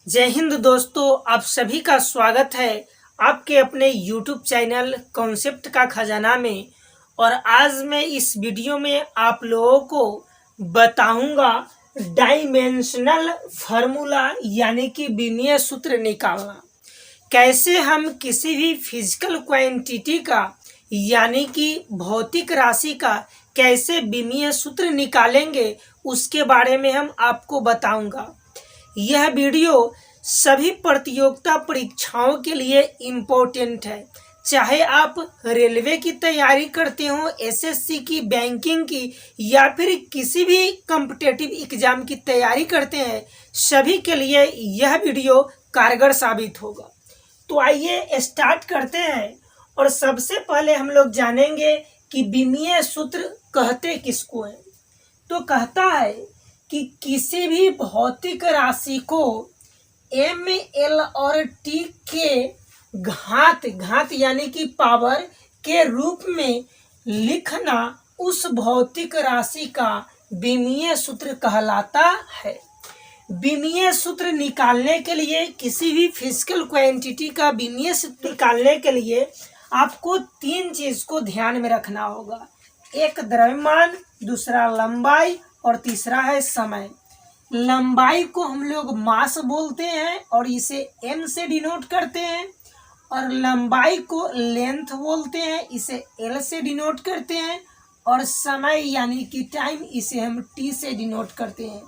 जय हिंद दोस्तों, आप सभी का स्वागत है आपके अपने YouTube चैनल कॉन्सेप्ट का खजाना में। और आज मैं इस वीडियो में आप लोगों को बताऊंगा डायमेंशनल फार्मूला यानी कि विमीय सूत्र निकालना। कैसे हम किसी भी फिजिकल क्वांटिटी का यानी कि भौतिक राशि का कैसे विमीय सूत्र निकालेंगे उसके बारे में हम आपको बताऊंगा। यह वीडियो सभी प्रतियोगिता परीक्षाओं के लिए इम्पोर्टेंट है। चाहे आप रेलवे की तैयारी करते हो, एसएससी की, बैंकिंग की या फिर किसी भी कॉम्पिटिटिव एग्जाम की तैयारी करते हैं, सभी के लिए यह वीडियो कारगर साबित होगा। तो आइए स्टार्ट करते हैं। और सबसे पहले हम लोग जानेंगे कि विमीय सूत्र कहते किसको है। तो कहता है कि किसी भी भौतिक राशि को एम एल और टी के घात यानी कि पावर के रूप में लिखना उस भौतिक राशि का विमीय सूत्र कहलाता है। विमीय सूत्र निकालने के लिए, किसी भी फिजिकल क्वांटिटी का विमीय सूत्र निकालने के लिए आपको तीन चीज को ध्यान में रखना होगा। एक द्रव्यमान, दूसरा लंबाई और तीसरा है समय। लंबाई को हम लोग मास बोलते हैं और इसे m से डिनोट करते हैं, और लंबाई को लेंथ बोलते हैं, इसे l से डिनोट करते हैं, और समय यानी कि टाइम इसे हम t से डिनोट करते हैं।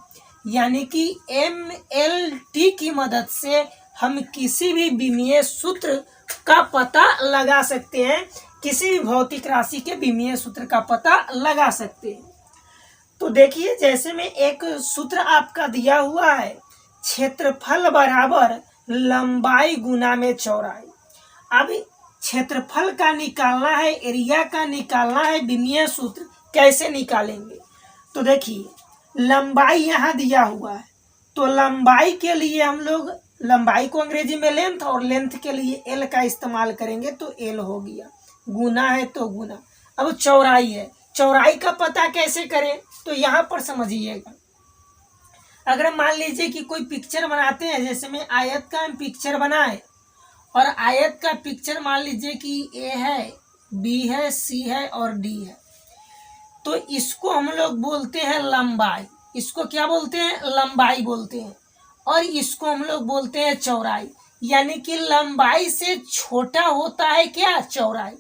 यानी कि MLT की मदद से हम किसी भी विमीय सूत्र का पता लगा सकते हैं, किसी भी भौतिक राशि के विमीय सूत्र का पता लगा सकते हैं। तो देखिए, जैसे में एक सूत्र आपका दिया हुआ है, क्षेत्रफल बराबर लंबाई गुना में चौड़ाई। अब क्षेत्रफल का निकालना है, एरिया का निकालना है, विमीय सूत्र कैसे निकालेंगे। तो देखिए, लंबाई यहाँ दिया हुआ है, तो लंबाई के लिए हम लोग लंबाई को अंग्रेजी में लेंथ और लेंथ के लिए एल का इस्तेमाल करेंगे, तो एल हो गया, गुना है तो गुना। अब चौड़ाई है, चौड़ाई का पता कैसे करें, तो यहाँ पर समझिएगा। अगर मान लीजिए कि कोई पिक्चर बनाते हैं, जैसे में आयत का हम पिक्चर बनाए, और आयत का पिक्चर मान लीजिए कि ए है, बी है, सी है और डी है, तो इसको हम लोग बोलते हैं लंबाई। इसको क्या बोलते हैं? लंबाई बोलते हैं। और इसको हम लोग बोलते हैं चौड़ाई। यानी कि लंबाई से छोटा होता है क्या? चौड़ाई।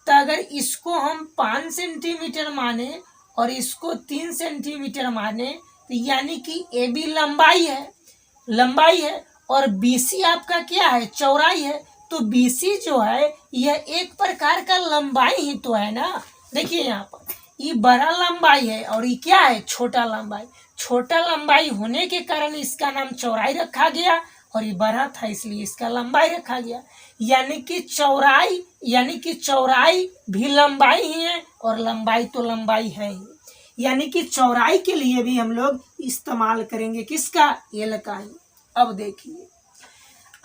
तो अगर इसको हम 5 सेंटीमीटर माने और इसको 3 सेंटीमीटर माने, तो यानी कि ए बी लंबाई है और बीसी आपका क्या है? चौड़ाई है। तो बीसी जो है यह एक प्रकार का लंबाई ही तो है ना। देखिए यहाँ पर ये बड़ा लंबाई है और ये क्या है? छोटा लंबाई। छोटा लंबाई होने के कारण इसका नाम चौड़ाई रखा गया, और ये बड़ा था इसलिए इसका लंबाई रखा गया। यानी कि चौड़ाई भी लंबाई ही है और लंबाई तो लंबाई है ही। यानी कि चौड़ाई के लिए भी हम लोग इस्तेमाल करेंगे किसका? एल का ही। अब देखिए,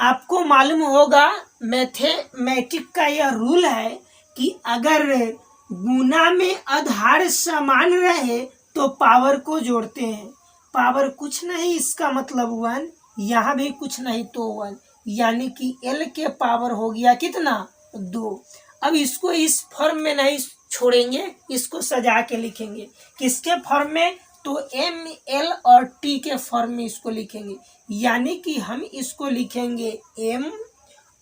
आपको मालूम होगा मैथमेटिक का यह रूल है कि अगर गुना में आधार समान रहे तो पावर को जोड़ते हैं। पावर कुछ नहीं, इसका मतलब 1, यहाँ भी कुछ नहीं तो 1, यानी कि L के पावर हो गया कितना? 2। अब इसको इस फॉर्म में नहीं छोड़ेंगे, इसको सजा के लिखेंगे। किसके फॉर्म में? तो M, L और T के फॉर्म में इसको लिखेंगे। यानी कि हम इसको लिखेंगे M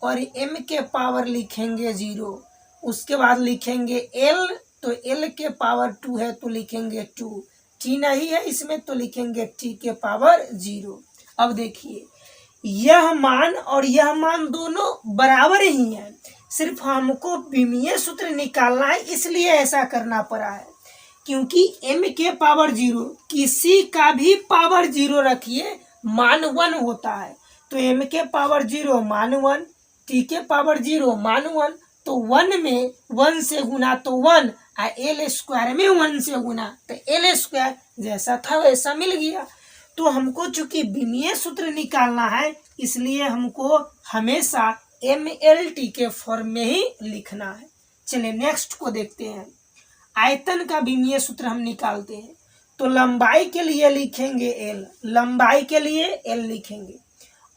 और M के पावर लिखेंगे 0। उसके बाद लिखेंगे L, तो L के पावर 2 है तो लिखेंगे 2। T नहीं है इसमें तो लिखेंगे T के पावर 0। अब देखिए, यह मान और यह मान दोनों बराबर ही हैं, सिर्फ हमको विमीय सूत्र निकालना है, इसलिए ऐसा करना पड़ा है। क्योंकि M के पावर 0, किसी का भी पावर 0 रखिए, मान 1 होता है। तो M के पावर 0 मान 1, T के पावर 0 मान 1, तो 1 में 1 से गुना तो 1, और L स्क्वायर में 1 से गुना तो L स्क्वायर, जैसा था वैसा मिल गया। तो हमको चूंकि विमीय सूत्र निकालना है, इसलिए हमको हमेशा MLT के फॉर्म में ही लिखना है। चलिए नेक्स्ट को देखते हैं। आयतन का विमीय सूत्र हम निकालते हैं। तो लंबाई के लिए लिखेंगे L, लंबाई के लिए L लिखेंगे,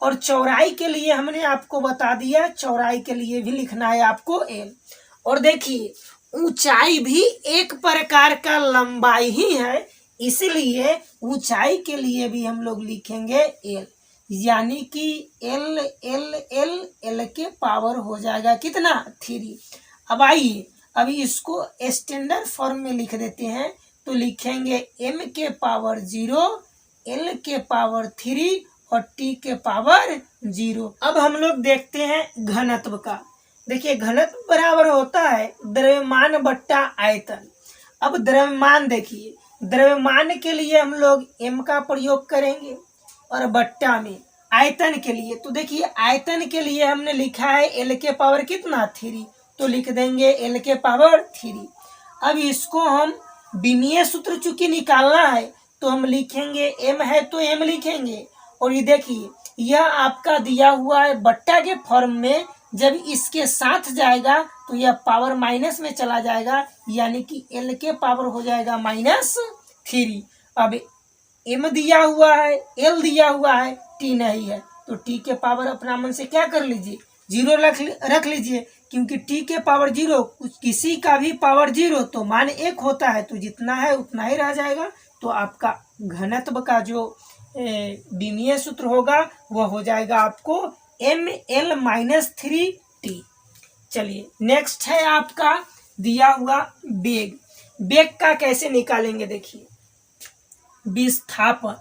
और चौड़ाई के लिए हमने आपको बता दिया, चौड़ाई के लिए भी लिखना है आपको l। और देखिए ऊंचाई भी एक प्रकार का लंबाई ही है, इसलिए ऊंचाई के लिए भी हम लोग लिखेंगे l, यानी कि l l l l के पावर हो जाएगा कितना 3। अब आइए अभी इसको स्टैंडर्ड फॉर्म में लिख देते हैं, तो लिखेंगे m के पावर 0, l के पावर 3 और t के पावर 0। अब हम लोग देखते हैं घनत्व का। देखिए घनत्व बराबर होता है द्रव्यमान बट्टा आयतन। अब द्रव्यमान देखिए, द्रव्यमान के लिए हम लोग m का प्रयोग करेंगे और बट्टा में आयतन के लिए, तो देखिए आयतन के लिए हमने लिखा है l के पावर कितना 3, तो लिख देंगे l के पावर 3। अब इसको हम विमीय सूत्र चूंकि निकालना है तो हम लिखेंगे m है तो m लिखेंगे, और ये देखिए यह आपका दिया हुआ है बट्टा के फॉर्म में, जब इसके साथ जाएगा तो यह पावर माइनस में चला जाएगा, यानी कि l के पावर हो जाएगा -3। अब m दिया हुआ है, l दिया हुआ है, t नहीं है, तो t के पावर अपना मन से क्या कर लीजिए 0 रख लीजिए, क्योंकि t के पावर 0 किसी का भी पावर 0 तो मान 1 होता है, तो जितना है उतना ही रह जाएगा। तो आपका घनत्व का जो विमीय सूत्र होगा वह हो जाएगा आपको ml-3t। चलिए नेक्स्ट है आपका दिया हुआ वेग। वेग का कैसे निकालेंगे, देखिए विस्थापन,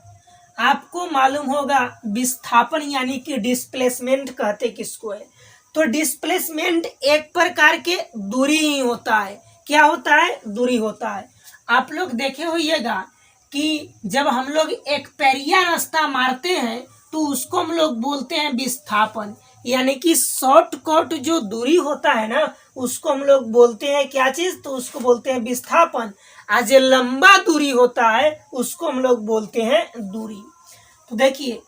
आपको मालूम होगा विस्थापन यानी कि डिस्प्लेसमेंट कहते किसको है, तो डिस्प्लेसमेंट एक प्रकार के दूरी ही होता है। क्या होता है, दूरी होता है। आप लोग देखे होइएगा कि जब हम लोग एक पैरिया रास्ता मारते हैं तो उसको हम लोग बोलते हैं विस्थापन, यानी कि शॉर्टकट जो दूरी होता है ना उसको हम लोग बोलते हैं क्या चीज, तो उसको बोलते हैं विस्थापन। आज जो लंबा दूरी होता है उसको हम लोग बोलते हैं दूरी। तो देखिए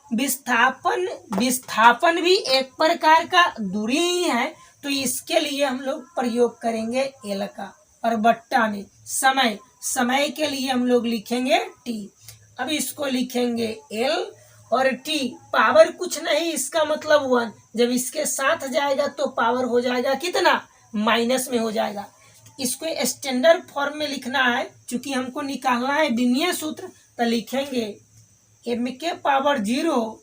विस्थापन भी एक प्रकार का दूरी ही है, तो इसके लिए हम लोग प्रयोग करेंगे एल का, और बट्टा में समय के लिए हम लोग लिखेंगे टी। अब इसको लिखेंगे एल और टी, पावर कुछ नहीं, इसका मतलब 1, जब इसके साथ जाएगा तो पावर हो जाएगा कितना माइनस में हो जाएगा। इसको स्टैंडर्ड फॉर्म में लिखना है, चूंकि हमको निकालना है विमीय सूत्र, तो लिखेंगे m के पावर 0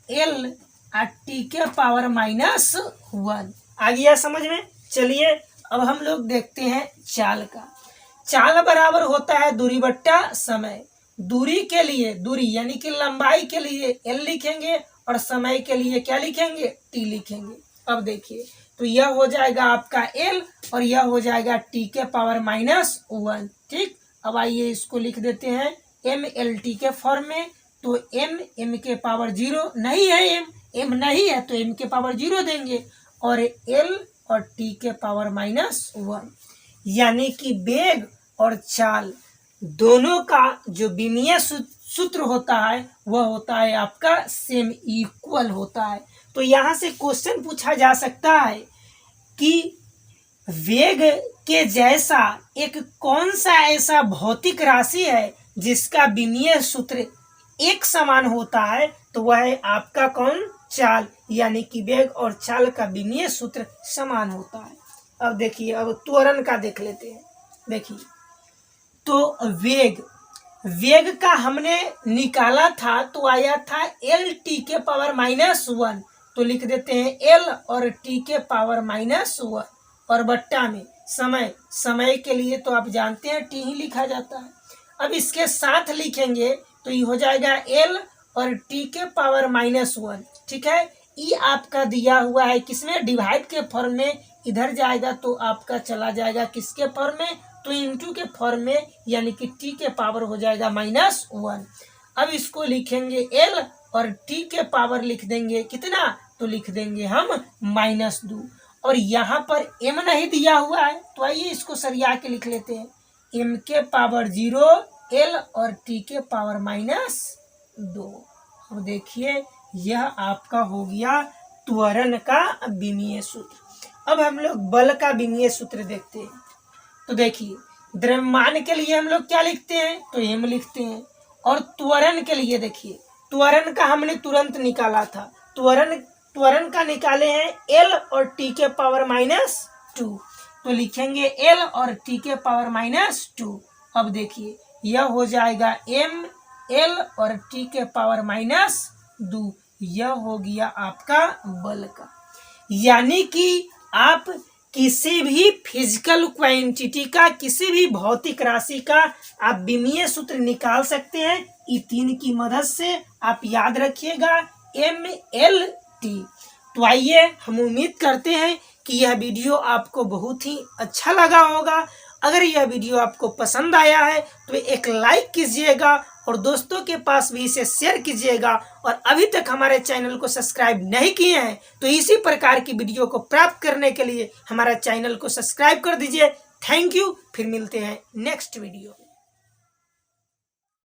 l और t के पावर -1। आ गया समझ में। चलिए अब हम लोग देखते हैं चाल का। चाल बराबर होता है दूरी बट्टा समय। दूरी के लिए, दूरी यानी कि लंबाई के लिए l लिखेंगे और समय के लिए क्या लिखेंगे t लिखेंगे। अब देखिए तो यह हो जाएगा आपका l और यह हो जाएगा t के पावर -1। ठीक, अब आइए इसको लिख देते हैं mlt के फॉर्म में, तो m के पावर 0 नहीं है, m नहीं है तो m के पावर 0 देंगे, और l और t के पावर -1, यानी कि वेग और चाल दोनों का जो विमीय सूत्र होता है वह होता है आपका सेम, इक्वल होता है। तो यहाँ से क्वेश्चन पूछा जा सकता है कि वेग के जैसा एक कौन सा ऐसा भौतिक राशि है जिसका विमीय सूत्र एक समान होता है, तो वह है आपका कौन, चाल, यानी कि वेग और चाल का विमीय सूत्र समान होता है। अब देखिए अब त्वरण का देख लेते हैं। देखिए तो वेग का हमने निकाला था तो आया था एल टी के पावर -1, तो लिख देते हैं एल और टी के पावर -1, और बट्टा में समय के लिए तो आप जानते हैं टी ही लिखा जाता है। अब इसके साथ लिखेंगे तो ये हो जाएगा एल और टी के पावर -1। ठीक है, ये आपका दिया हुआ है किसमें, डिवाइड के फॉर्म में, इधर जाएगा तो आपका चला जाएगा किसके फॉर्म में, तो इनटू के फॉर्म में, यानी कि टी के पावर हो जाएगा -1। अब इसको लिखेंगे एल और टी के पावर लिख देंगे कितना, तो लिख देंगे हम -2, और यहाँ पर m नहीं दिया हुआ है तो आइए इसको सरिया के लिख लेते हैं, m के पावर 0 l और t के पावर -2। अब देखिए यह आपका हो गया त्वरण का विमीय सूत्र। अब हम लोग बल का विमीय सूत्र देखते हैं। तो देखिए द्रव्यमान के लिए हम लोग क्या लिखते हैं, तो m लिखते हैं, और त्वरण के लिए देखिए त्वरण का हमने तुरंत निकाला था त्वरण त्वरण का निकाले हैं l और t के पावर -2, तो लिखेंगे l और t के पावर -2। अब देखिए यह हो जाएगा m l और t के पावर -2, यह हो गया आपका बल का। यानी कि आप किसी भी फिजिकल क्वांटिटी का, किसी भी भौतिक राशि का आप विमीय सूत्र निकाल सकते हैं E3 की मदद से। आप याद रखिएगा MLT। तो आइए हम उम्मीद करते हैं कि यह वीडियो आपको बहुत ही अच्छा लगा होगा। अगर यह वीडियो आपको पसंद आया है तो एक लाइक कीजिएगा और दोस्तों के पास भी इसे शेयर कीजिएगा। और अभी तक हमारे चैनल को सब्सक्राइब नहीं किए हैं तो इसी प्रकार की वीडियो को प्राप्त करने के लिए हमारा चैनल को सब्सक्राइब कर दीजिए। थैंक यू, फिर मिलते हैं नेक्स्ट वीडियो।